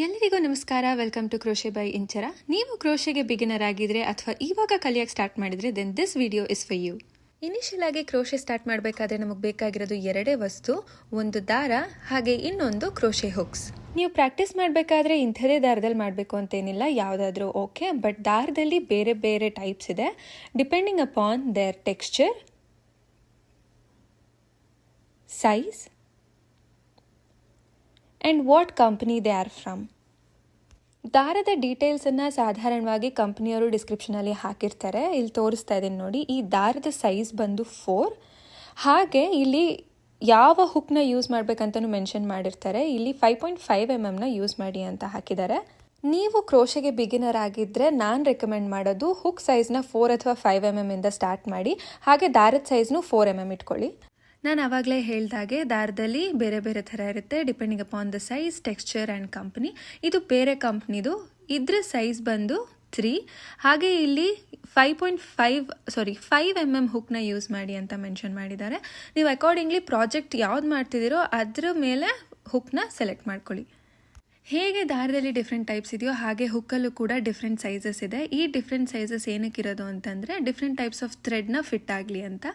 ಎಲ್ಲರಿಗೂ ನಮಸ್ಕಾರ. Welcome to crochet by Inchara. ನೀವು ಕ್ರೋಶೆಗೆ ಬಿಗಿನರ್ ಆಗಿದ್ರೆ ಅಥವಾ ಇವಾಗ ಕಲಿಯಕ್ಕೆ ಸ್ಟಾರ್ಟ್ ಮಾಡಿದ್ರೆ then this video is for you. Initial ಆಗಿ ಕ್ರೋಶೆ ಸ್ಟಾರ್ಟ್ ಮಾಡಬೇಕಾದ್ರೆ ನಮಗೆ ಬೇಕಾಗಿರೋದು ಎರಡೇ ವಸ್ತು, ಒಂದು ದಾರ ಹಾಗೆ ಇನ್ನೊಂದು ಕ್ರೋಶೆ ಹುಕ್ಸ್. ನೀವು ಪ್ರಾಕ್ಟೀಸ್ ಮಾಡಬೇಕಾದ್ರೆ ಇಂಥದೇ ದಾರದಲ್ಲಿ ಮಾಡಬೇಕು ಅಂತೇನಿಲ್ಲ, ಯಾವುದಾದ್ರೂ ಓಕೆ. ಬಟ್ ದಾರದಲ್ಲಿ ಬೇರೆ ಬೇರೆ ಟೈಪ್ಸ್ ಇದೆ depending upon there texture, size and what company they are from. ದಾರದ ಡೀಟೇಲ್ಸನ್ನು ಸಾಧಾರಣವಾಗಿ ಕಂಪ್ನಿಯವರು ಡಿಸ್ಕ್ರಿಪ್ಷನಲ್ಲಿ ಹಾಕಿರ್ತಾರೆ. ಇಲ್ಲಿ ತೋರಿಸ್ತಾ ಇದ್ದೀನಿ ನೋಡಿ. ಈ ದಾರದ ಸೈಜ್ ಬಂದು 4. ಹಾಗೆ ಇಲ್ಲಿ ಯಾವ ಹುಕ್ನ ಯೂಸ್ ಮಾಡಬೇಕಂತಲೂ ಮೆನ್ಷನ್ ಮಾಡಿರ್ತಾರೆ. ಇಲ್ಲಿ 5.5 mm ಯೂಸ್ ಮಾಡಿ ಅಂತ ಹಾಕಿದ್ದಾರೆ. ನೀವು ಕ್ರೋಶೆಗೆ ಬಿಗಿನರ್ ಆಗಿದ್ದರೆ ನಾನು ರೆಕಮೆಂಡ್ ಮಾಡೋದು ಹುಕ್ ಸೈಜ್ನ 4 ಅಥವಾ 5 mm ಇಂದ ಸ್ಟಾರ್ಟ್ ಮಾಡಿ, ಹಾಗೆ ದಾರದ ಸೈಜ್ನು 4 mm ಇಟ್ಕೊಳ್ಳಿ. ನಾನು ಆವಾಗಲೇ ಹೇಳ್ದಾಗೆ ದಾರದಲ್ಲಿ ಬೇರೆ ಬೇರೆ ಥರ ಇರುತ್ತೆ depending upon the size, texture and company. ಇದು ಬೇರೆ ಕಂಪ್ನಿದು, ಇದ್ರ ಸೈಜ್ ಬಂದು 3. ಹಾಗೆ ಇಲ್ಲಿ 5 mm ಹುಕ್ನ ಯೂಸ್ ಮಾಡಿ ಅಂತ ಮೆನ್ಷನ್ ಮಾಡಿದ್ದಾರೆ. ನೀವು ಅಕಾರ್ಡಿಂಗ್ಲಿ ಪ್ರಾಜೆಕ್ಟ್ ಯಾವ್ದು ಮಾಡ್ತಿದ್ದೀರೋ ಅದ್ರ ಮೇಲೆ ಹುಕ್ನ ಸೆಲೆಕ್ಟ್ ಮಾಡ್ಕೊಳ್ಳಿ. ಹೇಗೆ ದಾರದಲ್ಲಿ ಡಿಫ್ರೆಂಟ್ ಟೈಪ್ಸ್ ಇದೆಯೋ ಹಾಗೆ ಹುಕ್ಕಲ್ಲೂ ಕೂಡ ಡಿಫ್ರೆಂಟ್ ಸೈಜಸ್ ಇದೆ. ಈ ಡಿಫ್ರೆಂಟ್ ಸೈಜಸ್ ಏನಕ್ಕಿರೋದು ಅಂತಂದರೆ ಡಿಫ್ರೆಂಟ್ ಟೈಪ್ಸ್ ಆಫ್ ಥ್ರೆಡ್ನ ಫಿಟ್ ಆಗಲಿ ಅಂತ.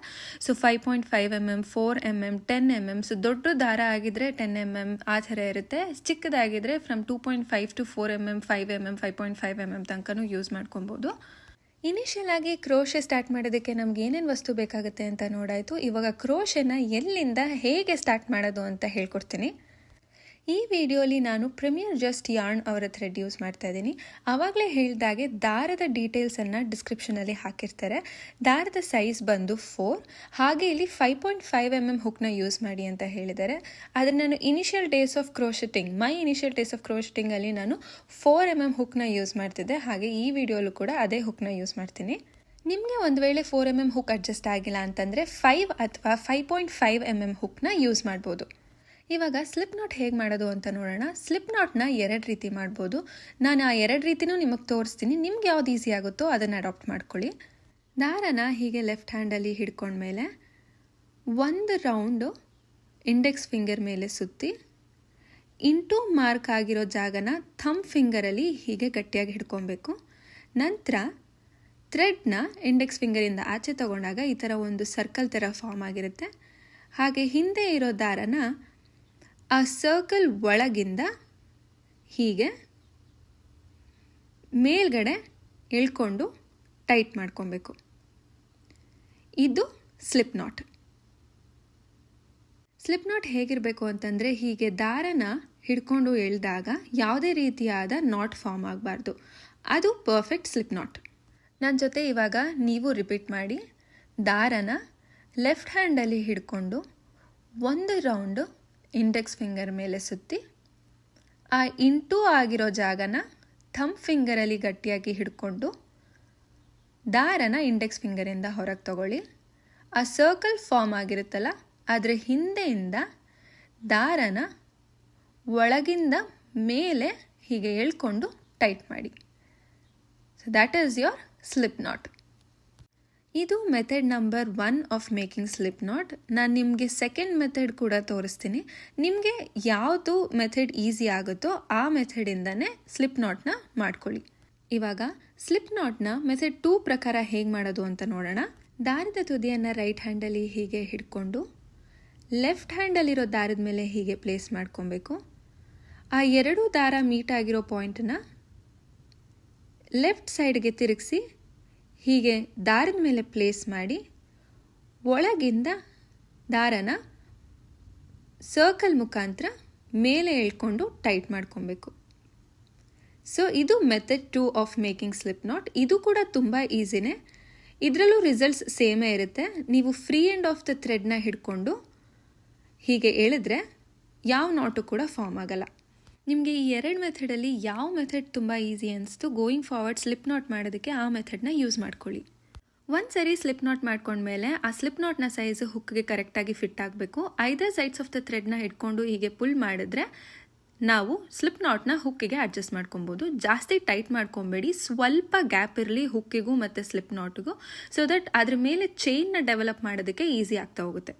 So 5.5 mm, 4 mm, 10 mm. So ದೊಡ್ಡ ದಾರ ಆಗಿದ್ರೆ 10 mm ಆ ಥರ ಇರುತ್ತೆ. ಚಿಕ್ಕದಾಗಿದ್ರೆ from 2.5 to 4 mm, 5 mm, 5.5 mm ತನಕನೂ ಯೂಸ್ ಮಾಡ್ಕೊಬೋದು. ಇನಿಷಿಯಲ್ ಆಗಿ ಕ್ರೋಶೆ ಸ್ಟಾರ್ಟ್ ಮಾಡೋದಕ್ಕೆ ನಮ್ಗೆ ಏನೇನು ವಸ್ತು ಬೇಕಾಗುತ್ತೆ ಅಂತ ನೋಡಾಯಿತು. ಇವಾಗ ಕ್ರೋಶೆನ ಎಲ್ಲಿಂದ ಹೇಗೆ ಸ್ಟಾರ್ಟ್ ಮಾಡೋದು ಅಂತ ಹೇಳ್ಕೊಡ್ತೀನಿ. ಈ ವಿಡಿಯೋಲಿ ನಾನು ಪ್ರೀಮಿಯರ್ ಜಸ್ಟ್ ಯಾರ್ನ್ ಅವರ ಥ್ರೆಡ್ ಯೂಸ್ ಮಾಡ್ತಾ ಇದ್ದೀನಿ. ಆವಾಗಲೇ ಹೇಳಿದಾಗೆ ದಾರದ ಡೀಟೇಲ್ಸನ್ನು ಡಿಸ್ಕ್ರಿಪ್ಷನಲ್ಲಿ ಹಾಕಿರ್ತಾರೆ. ದಾರದ ಸೈಜ್ ಬಂದು 4. ಹಾಗೆ ಇಲ್ಲಿ 5.5 mm ಹುಕ್ನ ಯೂಸ್ ಮಾಡಿ ಅಂತ ಹೇಳಿದ್ದಾರೆ. ಆದರೆ ನಾನು ಇನಿಷಿಯಲ್ ಡೇಸ್ ಆಫ್ ಕ್ರೋಶೆಟಿಂಗಲ್ಲಿ ನಾನು 4 mm ಹುಕ್ನ ಯೂಸ್ ಮಾಡ್ತಿದ್ದೆ. ಹಾಗೆ ಈ ವಿಡಿಯೋಲು ಕೂಡ ಅದೇ ಹುಕ್ನ ಯೂಸ್ ಮಾಡ್ತೀನಿ. ನಿಮಗೆ ಒಂದು ವೇಳೆ 4 mm ಹುಕ್ ಅಡ್ಜಸ್ಟ್ ಆಗಿಲ್ಲ ಅಂತಂದರೆ 5 ಅಥವಾ 5.5 mm ಹುಕ್ನ ಯೂಸ್ ಮಾಡ್ಬೋದು. ಇವಾಗ ಸ್ಲಿಪ್ ನಾಟ್ ಹೇಗೆ ಮಾಡೋದು ಅಂತ ನೋಡೋಣ. ಸ್ಲಿಪ್ ನಾಟ್ನ 2 ರೀತಿ ಮಾಡ್ಬೋದು. ನಾನು ಆ 2 ರೀತಿನೂ ನಿಮಗೆ ತೋರಿಸ್ತೀನಿ. ನಿಮ್ಗೆ ಯಾವ್ದು ಈಸಿ ಆಗುತ್ತೋ ಅದನ್ನು ಅಡಾಪ್ಟ್ ಮಾಡ್ಕೊಳ್ಳಿ. ದಾರನ ಹೀಗೆ ಲೆಫ್ಟ್ ಹ್ಯಾಂಡಲ್ಲಿ ಹಿಡ್ಕೊಂಡ್ಮೇಲೆ ಒಂದು ರೌಂಡು ಇಂಡೆಕ್ಸ್ ಫಿಂಗರ್ ಮೇಲೆ ಸುತ್ತಿ ಇಂಟು ಮಾರ್ಕ್ ಆಗಿರೋ ಜಾಗನ ಥಂಬ್ ಫಿಂಗರಲ್ಲಿ ಹೀಗೆ ಗಟ್ಟಿಯಾಗಿ ಹಿಡ್ಕೊಬೇಕು. ನಂತರ ಥ್ರೆಡ್ನ ಇಂಡೆಕ್ಸ್ ಫಿಂಗರಿಂದ ಆಚೆ ತಗೊಂಡಾಗ ಈ ಥರ ಒಂದು ಸರ್ಕಲ್ ಥರ ಫಾರ್ಮ್ ಆಗಿರುತ್ತೆ. ಹಾಗೆ ಹಿಂದೆ ಇರೋ ದಾರನ ಆ ಸರ್ಕಲ್ ಒಳಗಿಂದ ಹೀಗೆ ಮೇಲ್ಗಡೆ ಎಳ್ಕೊಂಡು ಟೈಟ್ ಮಾಡ್ಕೊಬೇಕು. ಇದು ಸ್ಲಿಪ್ ನಾಟ್. ಸ್ಲಿಪ್ ನಾಟ್ ಹೇಗಿರಬೇಕು ಅಂತಂದರೆ ಹೀಗೆ ದಾರನ ಹಿಡ್ಕೊಂಡು ಎಳೆದಾಗ ಯಾವುದೇ ರೀತಿಯಾದ ನಾಟ್ ಫಾರ್ಮ್ ಆಗಬಾರ್ದು. ಅದು ಪರ್ಫೆಕ್ಟ್ ಸ್ಲಿಪ್ ನಾಟ್. ನನ್ನ ಜೊತೆ ಇವಾಗ ನೀವು ರಿಪೀಟ್ ಮಾಡಿ. ದಾರನ ಲೆಫ್ಟ್ ಹ್ಯಾಂಡಲ್ಲಿ ಹಿಡ್ಕೊಂಡು ಒಂದು ರೌಂಡು ಇಂಡೆಕ್ಸ್ ಫಿಂಗರ್ ಮೇಲೆ ಸುತ್ತಿ ಆ ಇಂಟು ಆಗಿರೋ ಜಾಗನ ಥಂಬ್ ಫಿಂಗರಲ್ಲಿ ಗಟ್ಟಿಯಾಗಿ ಹಿಡ್ಕೊಂಡು ದಾರನ ಇಂಡೆಕ್ಸ್ ಫಿಂಗರಿಂದ ಹೊರಗೆ ತಗೊಳ್ಳಿ. ಆ ಸರ್ಕಲ್ ಫಾರ್ಮ್ ಆಗಿರುತ್ತಲ್ಲ ಅದರ ಹಿಂದೆಯಿಂದ ದಾರನ ಒಳಗಿಂದ ಮೇಲೆ ಹೀಗೆ ಎಳ್ಕೊಂಡು ಟೈಟ್ ಮಾಡಿ. So that is your slip knot. ಇದು method number 1 of making slip knot. ನಾನು ನಿಮಗೆ ಸೆಕೆಂಡ್ ಮೆಥಡ್ ಕೂಡ ತೋರಿಸ್ತೀನಿ. ನಿಮಗೆ ಯಾವುದು ಮೆಥಡ್ ಈಸಿ ಆಗುತ್ತೋ ಆ ಮೆಥಡಿಂದನೇ ಸ್ಲಿಪ್ ನಾಟ್ನ ಮಾಡ್ಕೊಳ್ಳಿ. ಇವಾಗ ಸ್ಲಿಪ್ ನಾಟ್ನ ಮೆಥಡ್ 2 ಪ್ರಕಾರ ಹೇಗೆ ಮಾಡೋದು ಅಂತ ನೋಡೋಣ. ದಾರದ ತುದಿಯನ್ನು ರೈಟ್ ಹ್ಯಾಂಡಲ್ಲಿ ಹೀಗೆ ಹಿಡ್ಕೊಂಡು ಲೆಫ್ಟ್ ಹ್ಯಾಂಡಲ್ಲಿರೋ ದಾರದ ಮೇಲೆ ಹೀಗೆ ಪ್ಲೇಸ್ ಮಾಡ್ಕೊಬೇಕು. ಆ 2 ದಾರ ಮೀಟ್ ಆಗಿರೋ ಪಾಯಿಂಟನ್ನ ಲೆಫ್ಟ್ ಸೈಡ್ಗೆ ತಿರುಗಿಸಿ ಹೀಗೆ ದಾರದ ಮೇಲೆ ಪ್ಲೇಸ್ ಮಾಡಿ ಒಳಗಿಂದ ದಾರನ ಸರ್ಕಲ್ ಮುಖಾಂತರ ಮೇಲೆ ಎಳ್ಕೊಂಡು ಟೈಟ್ ಮಾಡ್ಕೊಬೇಕು. ಸೊ ಇದು method 2 of making slip knot. ಇದು ಕೂಡ ತುಂಬ ಈಸಿನೇ. ಇದರಲ್ಲೂ ರಿಸಲ್ಟ್ಸ್ ಸೇಮೇ ಇರುತ್ತೆ. ನೀವು ಫ್ರೀ ಎಂಡ್ ಆಫ್ ದ ಥ್ರೆಡ್ನ ಹಿಡ್ಕೊಂಡು ಹೀಗೆ ಎಳೆದ್ರೆ ಯಾವ ನಾಟು ಕೂಡ ಫಾರ್ಮ್ ಆಗಲ್ಲ. ನಿಮಗೆ ಈ 2 ಮೆಥಡಲ್ಲಿ ಯಾವ ಮೆಥಡ್ ತುಂಬ ಈಸಿ ಅನಿಸ್ತು ಗೋಯಿಂಗ್ ಫಾರ್ವರ್ಡ್ ಸ್ಲಿಪ್ ನಾಟ್ ಮಾಡೋದಕ್ಕೆ ಆ ಮೆಥಡ್ನ ಯೂಸ್ ಮಾಡ್ಕೊಳ್ಳಿ. ಒಂದು ಸರಿ ಸ್ಲಿಪ್ ನಾಟ್ ಮಾಡ್ಕೊಂಡ್ಮೇಲೆ ಆ ಸ್ಲಿಪ್ ನಾಟ್ನ ಸೈಜು ಹುಕ್ಗೆ ಕರೆಕ್ಟಾಗಿ ಫಿಟ್ ಆಗಬೇಕು. ಐದರ್ ಸೈಡ್ಸ್ ಆಫ್ ದ ಥ್ರೆಡ್ನ ಹಿಡ್ಕೊಂಡು ಹೀಗೆ ಪುಲ್ ಮಾಡಿದ್ರೆ ನಾವು ಸ್ಲಿಪ್ ನಾಟ್ನ ಹುಕ್ಕಿಗೆ ಅಡ್ಜಸ್ಟ್ ಮಾಡ್ಕೊಬೋದು. ಜಾಸ್ತಿ ಟೈಟ್ ಮಾಡ್ಕೊಬೇಡಿ, ಸ್ವಲ್ಪ ಗ್ಯಾಪ್ ಇರಲಿ ಹುಕ್ಕಿಗೂ ಮತ್ತು ಸ್ಲಿಪ್ ನಾಟ್ಗೂ, ಸೊ ದಟ್ ಅದ್ರ ಮೇಲೆ ಚೈನ್ನ ಡೆವಲಪ್ ಮಾಡೋದಕ್ಕೆ ಈಸಿ ಆಗ್ತಾ ಹೋಗುತ್ತೆ.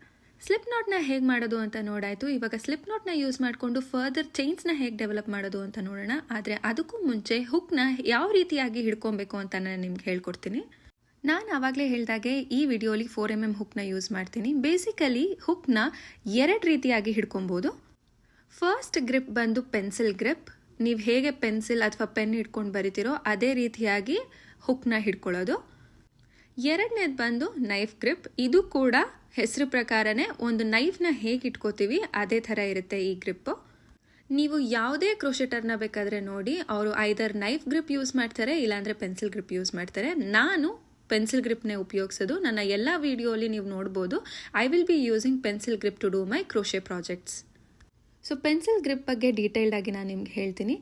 ಸ್ಲಿಪ್ ನಾಟ್ನ ಹೇಗೆ ಮಾಡೋದು ಅಂತ ನೋಡಾಯಿತು. ಇವಾಗ ಸ್ಲಿಪ್ ನಾಟ್ನ ಯೂಸ್ ಮಾಡಿಕೊಂಡು ಫರ್ದರ್ ಚೈನ್ಸ್ನ ಹೇಗೆ ಡೆವಲಪ್ ಮಾಡೋದು ಅಂತ ನೋಡೋಣ. ಆದರೆ ಅದಕ್ಕೂ ಮುಂಚೆ ಹುಕ್ನ ಯಾವ ರೀತಿಯಾಗಿ ಹಿಡ್ಕೊಬೇಕು ಅಂತ ನಾನು ನಿಮ್ಗೆ ಹೇಳ್ಕೊಡ್ತೀನಿ. ನಾನು ಆವಾಗಲೇ ಹೇಳಿದಾಗೆ ಈ ವಿಡಿಯೋಲಿ 4mm ಹುಕ್ನ ಯೂಸ್ ಮಾಡ್ತೀನಿ. ಬೇಸಿಕಲಿ ಹುಕ್ನ 2 ರೀತಿಯಾಗಿ ಹಿಡ್ಕೊಬೋದು. ಫಸ್ಟ್ ಗ್ರಿಪ್ ಬಂದು ಪೆನ್ಸಿಲ್ ಗ್ರಿಪ್. ನೀವು ಹೇಗೆ ಪೆನ್ಸಿಲ್ ಅಥವಾ ಪೆನ್ ಹಿಡ್ಕೊಂಡು ಬರಿತೀರೋ ಅದೇ ರೀತಿಯಾಗಿ ಹುಕ್ನ ಹಿಡ್ಕೊಳ್ಳೋದು. ಎರಡನೇದು ಬಂದು ನೈಫ್ ಗ್ರಿಪ್. ಇದು ಕೂಡ ಹೆಸರು ಪ್ರಕಾರನೇ ಒಂದು ನೈಫ್ನ ಹೇಗೆ ಇಟ್ಕೋತೀವಿ ಅದೇ ಥರ ಇರುತ್ತೆ ಈ ಗ್ರಿಪ್ಪು. ನೀವು ಯಾವುದೇ ಕ್ರೋಶೆಟರ್ನ ಬೇಕಾದರೆ ನೋಡಿ, ಅವರು ಐದರ್ ನೈಫ್ ಗ್ರಿಪ್ ಯೂಸ್ ಮಾಡ್ತಾರೆ ಇಲ್ಲಾಂದರೆ ಪೆನ್ಸಿಲ್ ಗ್ರಿಪ್ ಯೂಸ್ ಮಾಡ್ತಾರೆ. ನಾನು ಪೆನ್ಸಿಲ್ ಗ್ರಿಪ್ನೇ ಉಪಯೋಗಿಸೋದು. ನನ್ನ ಎಲ್ಲ ವಿಡಿಯೋಲಿ ನೀವು ನೋಡ್ಬೋದು. I will be using pencil grip to do my crochet projects. So pencil grip ಬಗ್ಗೆ ಡೀಟೇಲ್ಡ್ ಆಗಿ ನಾನು ನಿಮ್ಗೆ ಹೇಳ್ತೀನಿ.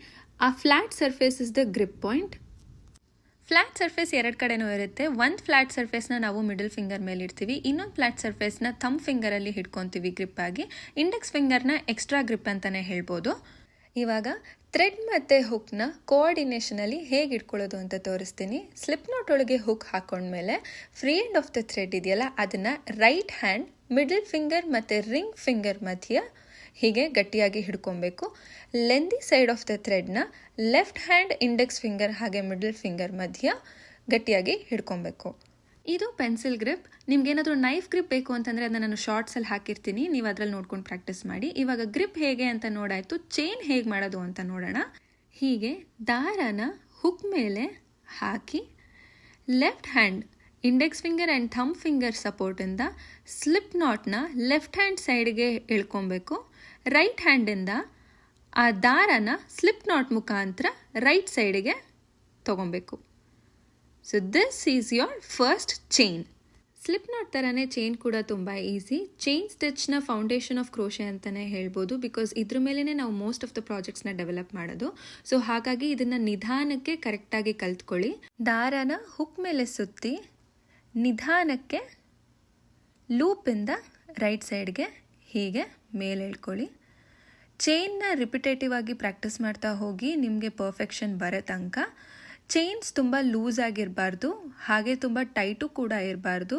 ಆ flat surface is the grip point. Flat surface 2 ಕಡೆನೂ ಇರುತ್ತೆ. ಒಂದು ಫ್ಲ್ಯಾಟ್ ಸರ್ಫೇಸ್ನ ನಾವು ಮಿಡಲ್ ಫಿಂಗರ್ ಮೇಲೆ ಇಡ್ತೀವಿ, ಇನ್ನೊಂದು ಫ್ಲ್ಯಾಟ್ ಸರ್ಫೇಸ್ನ ಥಂಬ್ ಫಿಂಗರಲ್ಲಿ ಹಿಡ್ಕೊತೀವಿ ಗ್ರಿಪ್ ಆಗಿ. ಇಂಡೆಕ್ಸ್ ಫಿಂಗರ್ನ ಎಕ್ಸ್ಟ್ರಾ ಗ್ರಿಪ್ ಅಂತಲೇ ಹೇಳ್ಬೋದು. ಇವಾಗ ಥ್ರೆಡ್ ಮತ್ತು ಹುಕ್ನ ಕೋಆರ್ಡಿನೇಷನಲ್ಲಿ ಹೇಗೆ ಇಟ್ಕೊಳ್ಳೋದು ಅಂತ ತೋರಿಸ್ತೀನಿ. ಸ್ಲಿಪ್ ನಾಟ್ ಒಳಗೆ ಹುಕ್ ಹಾಕೊಂಡ್ಮೇಲೆ free end of the thread ಇದೆಯಲ್ಲ ಅದನ್ನು ರೈಟ್ ಹ್ಯಾಂಡ್ ಮಿಡಲ್ ಫಿಂಗರ್ ಮತ್ತು ರಿಂಗ್ ಫಿಂಗರ್ ಮಧ್ಯ ಹೀಗೆ ಗಟ್ಟಿಯಾಗಿ ಹಿಡ್ಕೊಬೇಕು. ಲೆಂದಿ ಸೈಡ್ ಆಫ್ ದ ಥ್ರೆಡ್ನ ಲೆಫ್ಟ್ ಹ್ಯಾಂಡ್ ಇಂಡೆಕ್ಸ್ ಫಿಂಗರ್ ಹಾಗೆ ಮಿಡಲ್ ಫಿಂಗರ್ ಮಧ್ಯ ಗಟ್ಟಿಯಾಗಿ ಹಿಡ್ಕೊಬೇಕು. ಇದು ಪೆನ್ಸಿಲ್ ಗ್ರಿಪ್. ನಿಮ್ಗೇನಾದರೂ ನೈಫ್ ಗ್ರಿಪ್ ಬೇಕು ಅಂತಂದರೆ ಅದನ್ನು ನಾನು ಶಾರ್ಟ್ಸಲ್ಲಿ ಹಾಕಿರ್ತೀನಿ, ನೀವು ಅದರಲ್ಲಿ ನೋಡ್ಕೊಂಡು ಪ್ರಾಕ್ಟೀಸ್ ಮಾಡಿ. ಇವಾಗ ಗ್ರಿಪ್ ಹೇಗೆ ಅಂತ ನೋಡಾಯಿತು, ಚೈನ್ ಹೇಗೆ ಮಾಡೋದು ಅಂತ ನೋಡೋಣ. ಹೀಗೆ ದಾರನ ಹುಕ್ ಮೇಲೆ ಹಾಕಿ left hand index finger and thumb finger ಸಪೋರ್ಟಿಂದ ಸ್ಲಿಪ್ ನಾಟ್ನ ಲೆಫ್ಟ್ ಹ್ಯಾಂಡ್ ಸೈಡ್ಗೆ ಇಳ್ಕೊಬೇಕು. ರೈಟ್ ಹ್ಯಾಂಡಿಂದ ಆ ದಾರನ ಸ್ಲಿಪ್ ನಾಟ್ ಮುಖಾಂತರ ರೈಟ್ ಸೈಡಿಗೆ ತೊಗೊಬೇಕು. So this is your first chain. Slip knot ಥರನೇ ಚೈನ್ ಕೂಡ ತುಂಬ ಈಸಿ. ಚೈನ್ ಸ್ಟಿಚ್ನ ಫೌಂಡೇಶನ್ ಆಫ್ ಕ್ರೋಶೆ ಅಂತಲೇ ಹೇಳ್ಬೋದು. ಬಿಕಾಸ್ ಇದ್ರ ಮೇಲೇ ನಾವು ಮೋಸ್ಟ್ ಆಫ್ ದ ಪ್ರಾಜೆಕ್ಟ್ಸ್ನ ಡೆವಲಪ್ ಮಾಡೋದು. ಸೊ ಹಾಗಾಗಿ ಇದನ್ನು ನಿಧಾನಕ್ಕೆ ಕರೆಕ್ಟಾಗಿ ಕಲ್ತ್ಕೊಳ್ಳಿ. ದಾರನ ಹುಕ್ ಮೇಲೆ ಸುತ್ತಿ ನಿಧಾನಕ್ಕೆ ಲೂಪಿಂದ ರೈಟ್ ಸೈಡ್ಗೆ ಹೀಗೆ ಮೇಲೆ ಇಳ್ಕೊಳ್ಳಿ. ಚೈನ್ನ ರಿಪಿಟೇಟಿವ್ ಆಗಿ ಪ್ರಾಕ್ಟೀಸ್ ಮಾಡ್ತಾ ಹೋಗಿ ನಿಮಗೆ ಪರ್ಫೆಕ್ಷನ್ ಬರೋ ತನಕ. ಚೈನ್ಸ್ ತುಂಬ ಲೂಸ್ ಆಗಿರಬಾರ್ದು, ಹಾಗೆ ತುಂಬ ಟೈಟು ಕೂಡ ಇರಬಾರ್ದು.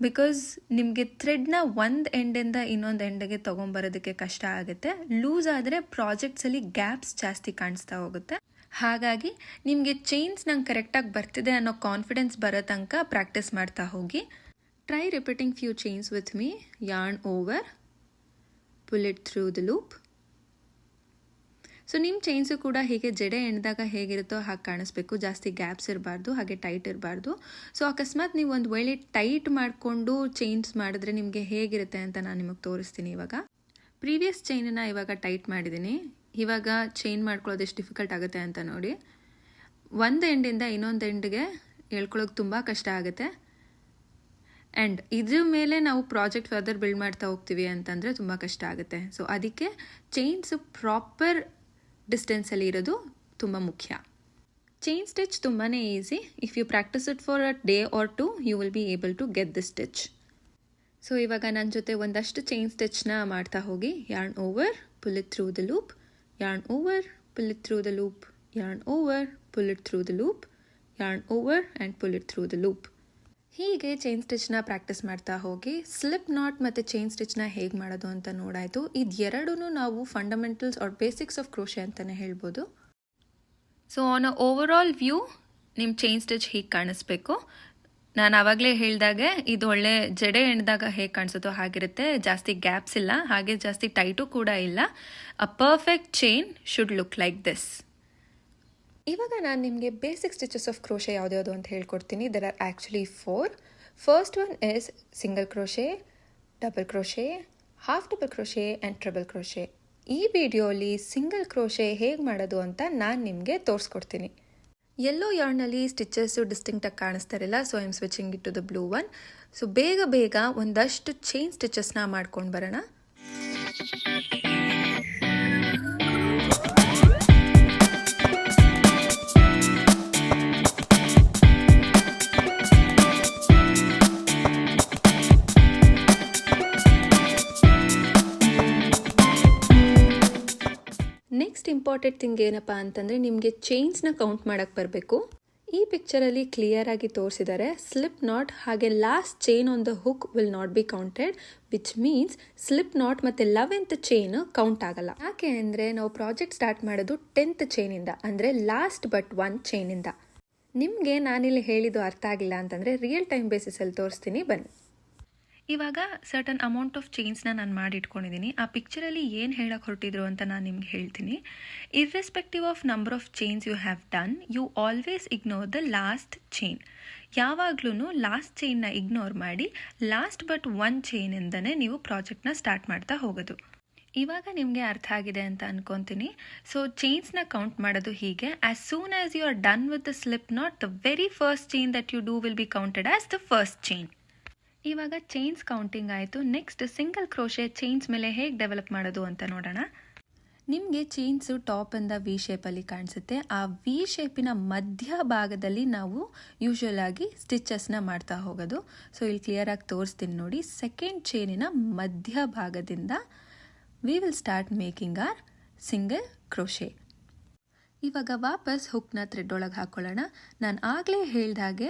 ಬಿಕಾಸ್ ನಿಮಗೆ ಥ್ರೆಡ್ನ ಒಂದು ಎಂಡಿಂದ ಇನ್ನೊಂದು ಎಂಡಿಗೆ ತೊಗೊಂಬರೋದಕ್ಕೆ ಕಷ್ಟ ಆಗುತ್ತೆ. ಲೂಸ್ ಆದರೆ ಪ್ರಾಜೆಕ್ಟ್ಸಲ್ಲಿ ಗ್ಯಾಪ್ಸ್ ಜಾಸ್ತಿ ಕಾಣಿಸ್ತಾ ಹೋಗುತ್ತೆ. ಹಾಗಾಗಿ ನಿಮಗೆ ಚೈನ್ಸ್ ನಂಗೆ ಕರೆಕ್ಟಾಗಿ ಬರ್ತಿದೆ ಅನ್ನೋ ಕಾನ್ಫಿಡೆನ್ಸ್ ಬರೋ ತನಕ ಪ್ರಾಕ್ಟೀಸ್ ಮಾಡ್ತಾ ಹೋಗಿ. Try repeating few chains with me. Yarn over, pull it through the loop. So ನಿಮ್ಮ ಚೈನ್ಸು ಕೂಡ ಹೀಗೆ ಜಡೆ ಎಣ್ದಾಗ ಹೇಗಿರುತ್ತೋ ಹಾಗೆ ಕಾಣಿಸ್ಬೇಕು. ಜಾಸ್ತಿ ಗ್ಯಾಪ್ಸ್ ಇರಬಾರ್ದು, ಹಾಗೆ ಟೈಟ್ ಇರಬಾರ್ದು. ಸೊ ಅಕಸ್ಮಾತ್ ನೀವು ಒಂದು ವೇಳೆ ಟೈಟ್ ಮಾಡಿಕೊಂಡು ಚೈನ್ಸ್ ಮಾಡಿದ್ರೆ ನಿಮಗೆ ಹೇಗಿರುತ್ತೆ ಅಂತ ನಾನು ನಿಮಗೆ ತೋರಿಸ್ತೀನಿ. ಇವಾಗ ಪ್ರೀವಿಯಸ್ ಚೈನನ್ನು ಇವಾಗ ಟೈಟ್ ಮಾಡಿದ್ದೀನಿ. ಇವಾಗ ಚೈನ್ ಮಾಡ್ಕೊಳ್ಳೋದು ಎಷ್ಟು ಡಿಫಿಕಲ್ಟ್ ಆಗುತ್ತೆ ಅಂತ ನೋಡಿ. ಒಂದು ಎಂಡಿಂದ ಇನ್ನೊಂದು ಎಂಡ್ಗೆ ಹೇಳ್ಕೊಳ್ಳೋಕೆ ತುಂಬ ಕಷ್ಟ ಆಗುತ್ತೆ. ಆ್ಯಂಡ್ ಇದ್ರ ಮೇಲೆ ನಾವು ಪ್ರಾಜೆಕ್ಟ್ ಫರ್ದರ್ ಬಿಲ್ಡ್ ಮಾಡ್ತಾ ಹೋಗ್ತೀವಿ ಅಂತಂದರೆ ತುಂಬ ಕಷ್ಟ ಆಗುತ್ತೆ. ಸೊ ಅದಕ್ಕೆ ಚೈನ್ಸು ಪ್ರಾಪರ್ ಡಿಸ್ಟೆನ್ಸಲ್ಲಿ ಇರೋದು ತುಂಬ ಮುಖ್ಯ. ಚೈನ್ ಸ್ಟಿಚ್ ತುಂಬಾ easy. If you practise it for a day or 2 you will be able to get the stitch. So ಇವಾಗ ನನ್ನ ಜೊತೆ ಒಂದಷ್ಟು ಚೈನ್ ಸ್ಟಿಚ್ನ ಮಾಡ್ತಾ ಹೋಗಿ. Yarn over, pull it through the loop, yarn over, pull it through the loop, yarn over, pull it through the loop, yarn over and pull it through the loop. ಹೀಗೆ chain ಸ್ಟಿಚ್ನ practice ಮಾಡ್ತಾ ಹೋಗಿ. Slip knot ಮತ್ತು chain ಸ್ಟಿಚ್ನ ಹೇಗೆ ಮಾಡೋದು ಅಂತ ನೋಡಾಯಿತು. ಇದೆರಡೂ ನಾವು fundamentals or basics of crochet ಅಂತಲೇ ಹೇಳ್ಬೋದು. So on a over all view ನಿಮ್ಮ ಚೈನ್ ಸ್ಟಿಚ್ ಹೀಗೆ ಕಾಣಿಸ್ಬೇಕು. ನಾನು ಆವಾಗಲೇ ಹೇಳಿದಾಗೆ ಇದು ಒಳ್ಳೆ ಜಡೆ ಎಣ್ದಾಗ ಹೇಗೆ ಕಾಣಿಸುತ್ತೋ ಹಾಗಿರುತ್ತೆ. ಜಾಸ್ತಿ ಗ್ಯಾಪ್ಸ್ ಇಲ್ಲ, ಹಾಗೆ ಜಾಸ್ತಿ ಟೈಟು ಕೂಡ ಇಲ್ಲ. A perfect chain should look like this. ಇವಾಗ ನಾನು ನಿಮಗೆ ಬೇಸಿಕ್ ಸ್ಟಿಚಸ್ ಆಫ್ ಕ್ರೋಶೆ ಯಾವುದ್ಯಾವುದು ಅಂತ ಹೇಳ್ಕೊಡ್ತೀನಿ. There are actually 4. First one is single crochet, double crochet, half double crochet and triple crochet. ಈ ವಿಡಿಯೋಲಿ ಸಿಂಗಲ್ ಕ್ರೋಶೆ ಹೇಗೆ ಮಾಡೋದು ಅಂತ ನಾನು ನಿಮಗೆ ತೋರಿಸ್ಕೊಡ್ತೀನಿ. ಯೆಲ್ಲೋ ಯಾರ್ನಲ್ಲಿ ಸ್ಟಿಚಸ್ಸು ಡಿಸ್ಟಿಂಕ್ಟಾಗಿ ಕಾಣಿಸ್ತಾರಿಲ್ಲ, so I am switching it to the blue one. So ಬೇಗ ಒಂದಷ್ಟು ಚೈನ್ ಸ್ಟಿಚಸ್ನ ಮಾಡ್ಕೊಂಡು ಬರೋಣ. ನೆಕ್ಸ್ಟ್ ಇಂಪಾರ್ಟೆಂಟ್ ಥಿಂಗ್ ಏನಪ್ಪ ಅಂತಂದರೆ ನಿಮಗೆ ಚೈನ್ಸ್ನ ಕೌಂಟ್ ಮಾಡೋಕ್ಕೆ ಬರಬೇಕು. ಈ ಪಿಕ್ಚರಲ್ಲಿ ಕ್ಲಿಯರ್ ಆಗಿ ತೋರಿಸಿದ್ದಾರೆ ಸ್ಲಿಪ್ ನಾಟ್ ಹಾಗೆ last chain on the hook will not be counted, which means slip knot ಮತ್ತು 11th ಚೈನ್ ಕೌಂಟ್ ಆಗಲ್ಲ. ಯಾಕೆ ಅಂದರೆ ನಾವು ಪ್ರಾಜೆಕ್ಟ್ ಸ್ಟಾರ್ಟ್ ಮಾಡೋದು 10th ಚೈನಿಂದ, ಅಂದರೆ ಲಾಸ್ಟ್ ಬಟ್ 1 ಚೈನಿಂದ. ನಿಮಗೆ ನಾನಿಲ್ಲಿ ಹೇಳಿದ್ದು ಅರ್ಥ ಆಗಿಲ್ಲ ಅಂತಂದರೆ ರಿಯಲ್ ಟೈಮ್ ಬೇಸಿಸಲ್ಲಿ ತೋರಿಸ್ತೀನಿ ಬನ್ನಿ. ಇವಾಗ ಸರ್ಟನ್ ಅಮೌಂಟ್ ಆಫ್ ಚೈನ್ಸ್ನ ನಾನು ಮಾಡಿಟ್ಕೊಂಡಿದ್ದೀನಿ. ಆ ಪಿಕ್ಚರಲ್ಲಿ ಏನು ಹೇಳಕ್ಕೆ ಹೊರಟಿದ್ರು ಅಂತ ನಾನು ನಿಮ್ಗೆ ಹೇಳ್ತೀನಿ. Irrespective of number of chains you have done, you always ignore the last chain. ಯಾವಾಗ್ಲೂ ಲಾಸ್ಟ್ ಚೈನ್ನ ಇಗ್ನೋರ್ ಮಾಡಿ ಲಾಸ್ಟ್ ಬಟ್ 1 ಚೈನಿಂದನೇ ನೀವು ಪ್ರಾಜೆಕ್ಟ್ನ ಸ್ಟಾರ್ಟ್ ಮಾಡ್ತಾ ಹೋಗೋದು. ಇವಾಗ ನಿಮಗೆ ಅರ್ಥ ಆಗಿದೆ ಅಂತ ಅನ್ಕೊತೀನಿ. ಸೊ ಚೈನ್ಸ್ನ ಕೌಂಟ್ ಮಾಡೋದು ಹೀಗೆ: as soon as you are done with the slip knot, the very first chain that you do will be counted as the first chain. ಇವಾಗ ಚೈನ್ಸ್ ಕೌಂಟಿಂಗ್ ಆಯಿತು. ನೆಕ್ಸ್ಟ್ ಸಿಂಗಲ್ ಕ್ರೋಶೆ ಚೈನ್ಸ್ ಮೇಲೆ ಹೇಗೆ develop ಮಾಡೋದು ಅಂತ ನೋಡೋಣ. ನಿಮಗೆ chains ಟಾಪಿಂದ V ಶೇಪಲ್ಲಿ ಕಾಣಿಸುತ್ತೆ. ಆ ವಿ ಶೇಪಿನ ಮಧ್ಯ ಭಾಗದಲ್ಲಿ ನಾವು ಯೂಶುವಲ್ ಆಗಿ ಸ್ಟಿಚಸ್ನ ಮಾಡ್ತಾ ಹೋಗೋದು. ಸೊ ಇಲ್ಲಿ ಕ್ಲಿಯರಾಗಿ ತೋರಿಸ್ತೀನಿ ನೋಡಿ. ಸೆಕೆಂಡ್ ಚೈನಿನ ಮಧ್ಯ ಭಾಗದಿಂದ we will start making our single crochet. ಇವಾಗ ವಾಪಸ್ ಹುಕ್ನ ಥ್ರೆಡ್ ಒಳಗೆ ಹಾಕೊಳ್ಳೋಣ. ನಾನು ಆಗಲೇ ಹೇಳ್ದ ಹಾಗೆ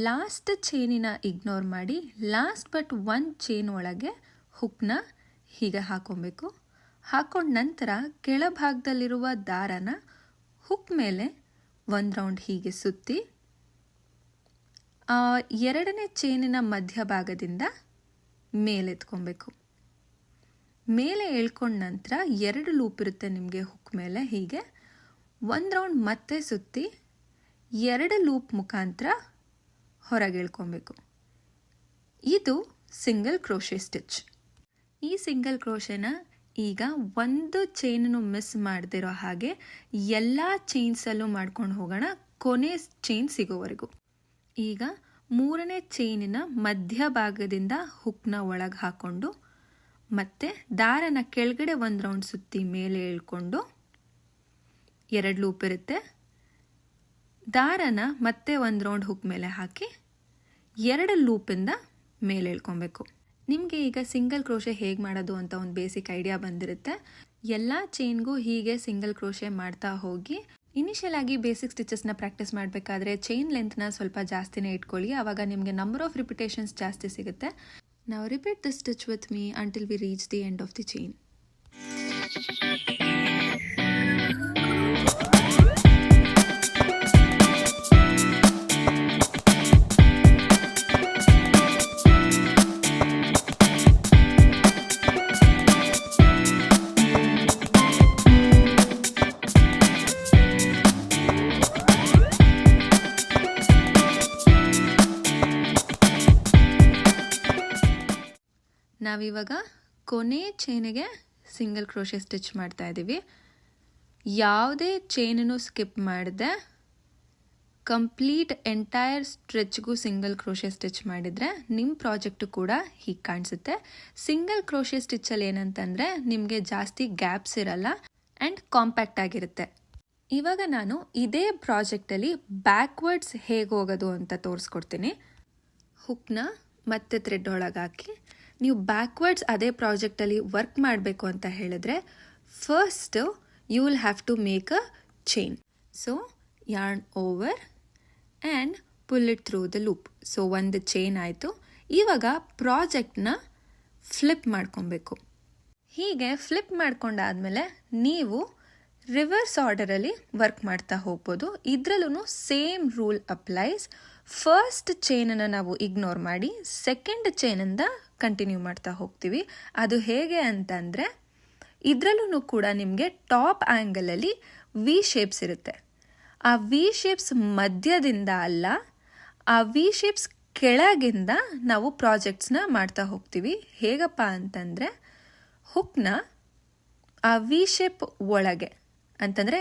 ಲಾಸ್ಟ್ ಚೈನಿನ ಇಗ್ನೋರ್ ಮಾಡಿ ಲಾಸ್ಟ್ ಬಟ್ 1 ಚೈನ್ ಒಳಗೆ ಹುಕ್ನ ಹೀಗೆ ಹಾಕೊಬೇಕು. ಹಾಕೊಂಡ ನಂತರ ಕೆಳಭಾಗದಲ್ಲಿರುವ ದಾರನ ಹುಕ್ ಮೇಲೆ 1 ರೌಂಡ್ ಹೀಗೆ ಸುತ್ತಿ 2ನೇ ಚೈನಿನ ಮಧ್ಯಭಾಗದಿಂದ ಮೇಲೆತ್ಕೊಬೇಕು. ಮೇಲೆ ಎಳ್ಕೊಂಡ ನಂತರ 2 ಲೂಪ್ ಇರುತ್ತೆ ನಿಮಗೆ ಹುಕ್ ಮೇಲೆ. ಹೀಗೆ 1 ರೌಂಡ್ ಮತ್ತೆ ಸುತ್ತಿ 2 ಲೂಪ್ ಮುಖಾಂತರ ಹೊರಗೆ ಎಳ್ಕೊಬೇಕು. ಇದು ಸಿಂಗಲ್ ಕ್ರೋಶೆ ಸ್ಟಿಚ್. ಈ ಸಿಂಗಲ್ ಕ್ರೋಶೆನ ಈಗ 1 ಚೈನನ್ನು ಮಿಸ್ ಮಾಡದಿರೋ ಹಾಗೆ ಎಲ್ಲ ಚೈನ್ಸಲ್ಲೂ ಮಾಡ್ಕೊಂಡು ಹೋಗೋಣ ಕೊನೆ ಚೈನ್ ಸಿಗೋವರೆಗೂ. ಈಗ 3ನೇ ಚೈನಿನ ಮಧ್ಯಭಾಗದಿಂದ ಹುಕ್ನ ಒಳಗೆ ಹಾಕ್ಕೊಂಡು ಮತ್ತೆ ದಾರನ ಕೆಳಗಡೆ 1 ರೌಂಡ್ ಸುತ್ತಿ ಮೇಲೆ ಎಳ್ಕೊಂಡು 2 ಲೂಪ್ ಇರುತ್ತೆ. ದಾರನ ಮತ್ತೆ 1 ರೌಂಡ್ ಹುಕ್ ಮೇಲೆ ಹಾಕಿ 2 ಲೂಪಿಂದ ಮೇಲೆ ಎಳ್ಕೊಬೇಕು. ನಿಮಗೆ ಈಗ ಸಿಂಗಲ್ ಕ್ರೋಶೆ ಹೇಗೆ ಮಾಡೋದು ಅಂತ ಒಂದು ಬೇಸಿಕ್ ಐಡಿಯಾ ಬಂದಿರುತ್ತೆ. ಎಲ್ಲ ಚೈನ್ಗೂ ಹೀಗೆ ಸಿಂಗಲ್ ಕ್ರೋಶೆ ಮಾಡ್ತಾ ಹೋಗಿ ಇನಿಷಿಯಲ್ ಆಗಿ ಬೇಸಿಕ್ ಸ್ಟಿಚಸ್ನ ಪ್ರಾಕ್ಟೀಸ್ ಮಾಡಬೇಕಾದ್ರೆ ಚೈನ್ ಲೆಂತ್ನ ಸ್ವಲ್ಪ ಜಾಸ್ತಿನೇ ಇಟ್ಕೊಳ್ಳಿ. ಆವಾಗ ನಿಮಗೆ ನಂಬರ್ ಆಫ್ ರಿಪಿಟೇಷನ್ಸ್ ಜಾಸ್ತಿ ಸಿಗುತ್ತೆ. ನಾವು repeat the stitch with me until we reach the end of the chain. ನಾವಿವಾಗ ಕೊನೆ ಚೈನಿಗೆ ಸಿಂಗಲ್ ಕ್ರೋಶೆ ಸ್ಟಿಚ್ ಮಾಡ್ತಾ ಇದ್ದೀವಿ. ಯಾವುದೇ ಚೈನನ್ನು ಸ್ಕಿಪ್ ಮಾಡದೆ ಕಂಪ್ಲೀಟ್ ಎಂಟೈರ್ ಸ್ಟ್ರೆಚ್ಗೂ ಸಿಂಗಲ್ ಕ್ರೋಶೆ ಸ್ಟಿಚ್ ಮಾಡಿದರೆ ನಿಮ್ಮ ಪ್ರಾಜೆಕ್ಟು ಕೂಡ ಹೀಗೆ ಕಾಣಿಸುತ್ತೆ. ಸಿಂಗಲ್ ಕ್ರೋಶೆ ಸ್ಟಿಚ್ಚಲ್ಲಿ ಏನಂತಂದರೆ ನಿಮಗೆ ಜಾಸ್ತಿ ಗ್ಯಾಪ್ಸ್ ಇರಲ್ಲ ಆ್ಯಂಡ್ ಕಾಂಪ್ಯಾಕ್ಟ್ ಆಗಿರುತ್ತೆ. ಇವಾಗ ನಾನು ಇದೇ ಪ್ರಾಜೆಕ್ಟಲ್ಲಿ ಬ್ಯಾಕ್ವರ್ಡ್ಸ್ ಹೇಗೆ ಹೋಗೋದು ಅಂತ ತೋರಿಸ್ಕೊಡ್ತೀನಿ. ಹುಕ್ನ ಮತ್ತೆ ಥ್ರೆಡ್ ಒಳಗೆ ಹಾಕಿ ನೀವು ಬ್ಯಾಕ್ವರ್ಡ್ಸ್ ಅದೇ ಪ್ರಾಜೆಕ್ಟಲ್ಲಿ ವರ್ಕ್ ಮಾಡಬೇಕು ಅಂತ ಹೇಳಿದ್ರೆ first you will have to make a chain. So yarn over and pull it through the loop. So ಒಂದು ಚೈನ್ ಆಯಿತು. ಇವಾಗ ಪ್ರಾಜೆಕ್ಟ್ನ ಫ್ಲಿಪ್ ಮಾಡ್ಕೊಬೇಕು. ಹೀಗೆ ಫ್ಲಿಪ್ ಮಾಡ್ಕೊಂಡಾದಮೇಲೆ ನೀವು ರಿವರ್ಸ್ ಆರ್ಡರಲ್ಲಿ ವರ್ಕ್ ಮಾಡ್ತಾ ಹೋಗ್ಬೋದು. ಇದರಲ್ಲೂ ಸೇಮ್ ರೂಲ್ ಅಪ್ಲೈಸ್. ಫಸ್ಟ್ ಚೈನನ್ನು ನಾವು ಇಗ್ನೋರ್ ಮಾಡಿ ಸೆಕೆಂಡ್ ಚೈನಿಂದ ಕಂಟಿನ್ಯೂ ಮಾಡ್ತಾ ಹೋಗ್ತೀವಿ. ಅದು ಹೇಗೆ ಅಂತಂದರೆ ಇದರಲ್ಲೂ ಕೂಡ ನಿಮಗೆ ಟಾಪ್ ಆ್ಯಂಗಲಲ್ಲಿ ವಿ ಶೇಪ್ಸ್ ಇರುತ್ತೆ. ಆ ವಿ ಶೇಪ್ಸ್ ಮಧ್ಯದಿಂದ ಅಲ್ಲ, ಆ ವಿ ಶೇಪ್ಸ್ ಕೆಳಗಿಂದ ನಾವು ಪ್ರಾಜೆಕ್ಟ್ಸ್ನ ಮಾಡ್ತಾ ಹೋಗ್ತೀವಿ. ಹೇಗಪ್ಪ ಅಂತಂದರೆ ಹುಕ್ನ ಆ ವಿ ಶೇಪ್ ಒಳಗೆ ಅಂತಂದರೆ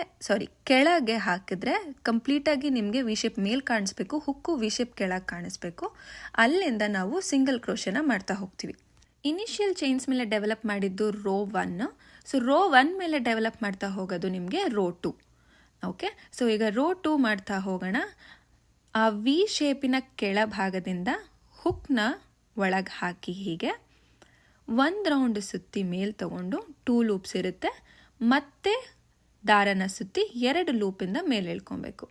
ಕೆಳಗೆ ಹಾಕಿದ್ರೆ ಕಂಪ್ಲೀಟಾಗಿ ನಿಮಗೆ ವಿ ಶೇಪ್ ಮೇಲೆ ಕಾಣಿಸ್ಬೇಕು, ಹುಕ್ಕು ವಿ ಶೇಪ್ ಕೆಳಗೆ ಕಾಣಿಸ್ಬೇಕು. ಅಲ್ಲಿಂದ ನಾವು ಸಿಂಗಲ್ ಕ್ರೋಶೆನ ಮಾಡ್ತಾ ಹೋಗ್ತೀವಿ. ಇನಿಷಿಯಲ್ ಚೈನ್ಸ್ ಮೇಲೆ ಡೆವಲಪ್ ಮಾಡಿದ್ದು ರೋ 1. ಸೊ ರೋ 1 ಮೇಲೆ ಡೆವಲಪ್ ಮಾಡ್ತಾ ಹೋಗೋದು ನಿಮಗೆ ರೋ 2. ಓಕೆ, ಸೊ ಈಗ ರೋ 2 ಮಾಡ್ತಾ ಹೋಗೋಣ. ಆ ವಿ ಶೇಪಿನ ಕೆಳಭಾಗದಿಂದ ಹುಕ್ನ ಒಳಗೆ ಹಾಕಿ ಹೀಗೆ 1 ರೌಂಡ್ ಸುತ್ತಿ ಮೇಲೆ ತಗೊಂಡು 2 ಲೂಪ್ಸ್ ಇರುತ್ತೆ. ಮತ್ತೆ ದಾರನ ಸುತ್ತಿ 2 ಲೂಪಿಂದ ಮೇಲೆ ಎಳ್ಕೊಬೇಕು.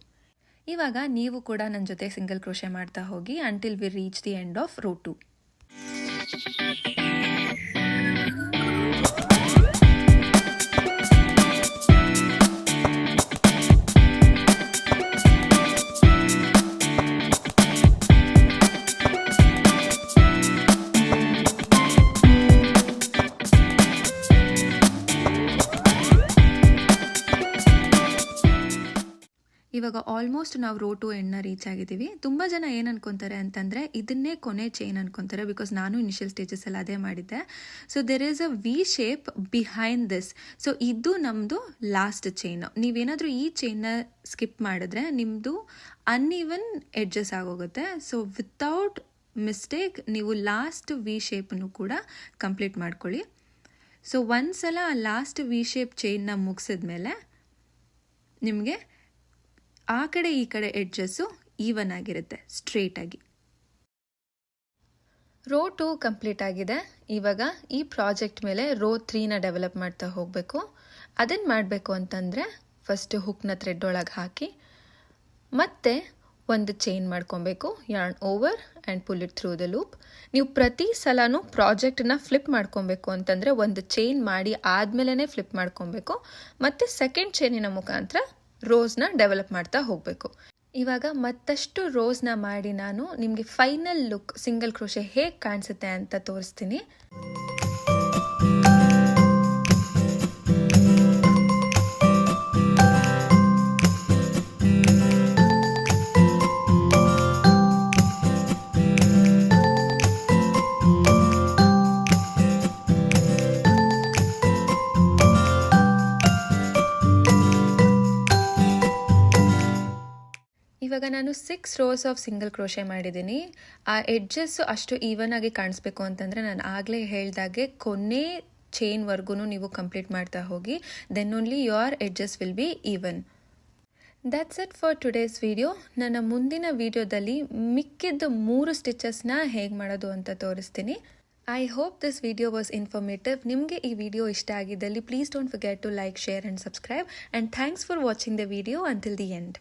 ಇವಾಗ ನೀವು ಕೂಡ ನನ್ನ ಜೊತೆ ಸಿಂಗಲ್ ಕ್ರೋಶೆ ಮಾಡ್ತಾ ಹೋಗಿ until we reach the end of row 2. ಇವಾಗ ಆಲ್ಮೋಸ್ಟ್ ನಾವು ರೋ 2 ಎಂಡ್ನ ರೀಚ್ ಆಗಿದ್ದೀವಿ. ತುಂಬ ಜನ ಏನು ಅನ್ಕೊತಾರೆ ಅಂತಂದರೆ ಇದನ್ನೇ ಕೊನೆ ಚೈನ್ ಅನ್ಕೊತಾರೆ, ಬಿಕಾಸ್ ನಾನು ಇನಿಷಿಯಲ್ ಸ್ಟೇಜಸಲ್ಲಿ ಅದೇ ಮಾಡಿದ್ದೆ. So there is a V shape behind this. So ಇದು ನಮ್ಮದು ಲಾಸ್ಟ್ ಚೈನ್. ನೀವೇನಾದರೂ ಈ ಚೈನ್ನ ಸ್ಕಿಪ್ ಮಾಡಿದ್ರೆ ನಿಮ್ಮದು ಅನ್ಇವನ್ ಎಡ್ಜಸ್ ಆಗೋಗುತ್ತೆ. ಸೊ ವಿತೌಟ್ ಮಿಸ್ಟೇಕ್ ನೀವು ಲಾಸ್ಟ್ ವಿ ಶೇಪನ್ನು ಕೂಡ ಕಂಪ್ಲೀಟ್ ಮಾಡ್ಕೊಳ್ಳಿ. ಸೊ ಒಂದ್ಸಲ ಲಾಸ್ಟ್ ವಿ ಶೇಪ್ ಚೈನ್ನ ಮುಗಿಸಿದ್ಮೇಲೆ ನಿಮಗೆ ಆ ಕಡೆ ಈ ಕಡೆ ಎಡ್ಜಸ್ಸು ಈವನ್ ಆಗಿರುತ್ತೆ, ಸ್ಟ್ರೇಟಾಗಿ. ರೋ 2 ಕಂಪ್ಲೀಟ್ ಆಗಿದೆ. ಇವಾಗ ಈ ಪ್ರಾಜೆಕ್ಟ್ ಮೇಲೆ ರೋ 3ನ ಡೆವಲಪ್ ಮಾಡ್ತಾ ಹೋಗಬೇಕು. ಅದನ್ನು ಮಾಡಬೇಕು ಅಂತಂದರೆ ಫಸ್ಟ್ ಹುಕ್ನ ಥ್ರೆಡ್ ಒಳಗೆ ಹಾಕಿ ಮತ್ತೆ ಒಂದು ಚೈನ್ ಮಾಡ್ಕೊಬೇಕು, yarn over and pull it through the loop. ನೀವು ಪ್ರತಿ ಸಲನೂ ಪ್ರಾಜೆಕ್ಟನ್ನ ಫ್ಲಿಪ್ ಮಾಡ್ಕೊಬೇಕು ಅಂತಂದರೆ ಒಂದು ಚೈನ್ ಮಾಡಿ ಆದಮೇಲೆ ಫ್ಲಿಪ್ ಮಾಡ್ಕೊಬೇಕು, ಮತ್ತು ಸೆಕೆಂಡ್ ಚೈನಿನ ಮುಖಾಂತರ ರೋಸ್ನ ಡೆವಲಪ್ ಮಾಡ್ತಾ ಹೋಗಬೇಕು. ಇವಾಗ ಮತ್ತಷ್ಟು ರೋಸ್ನ ಮಾಡಿ ನಾನು ನಿಮಗೆ ಫೈನಲ್ ಲುಕ್ ಸಿಂಗಲ್ ಕ್ರೋಶೆ ಹೇಗೆ ಕಾಣಿಸುತ್ತೆ ಅಂತ ತೋರಿಸ್ತೀನಿ. ಇವಾಗ ನಾನು 6 ರೋಸ್ ಆಫ್ ಸಿಂಗಲ್ ಕ್ರೋಶೆ ಮಾಡಿದ್ದೀನಿ. ಆ ಎಡ್ಜಸ್ಸು ಅಷ್ಟು ಈವನ್ ಆಗಿ ಕಾಣಿಸ್ಬೇಕು ಅಂತಂದರೆ ನಾನು ಆಗಲೇ ಹೇಳ್ದಾಗೆ ಕೊನೆ ಚೈನ್ವರೆಗೂ ನೀವು ಕಂಪ್ಲೀಟ್ ಮಾಡ್ತಾ ಹೋಗಿ, then only your edges will be even. That's it for today's video. ನನ್ನ ಮುಂದಿನ ವಿಡಿಯೋದಲ್ಲಿ ಮಿಕ್ಕಿದ್ದು 3 ಸ್ಟಿಚಸ್ನ ಹೇಗೆ ಮಾಡೋದು ಅಂತ ತೋರಿಸ್ತೀನಿ. I hope this video was informative. ನಿಮಗೆ ಈ ವಿಡಿಯೋ ಇಷ್ಟ ಆಗಿದ್ದಲ್ಲಿ please don't forget to like, share and subscribe. And thanks for watching the video until the end.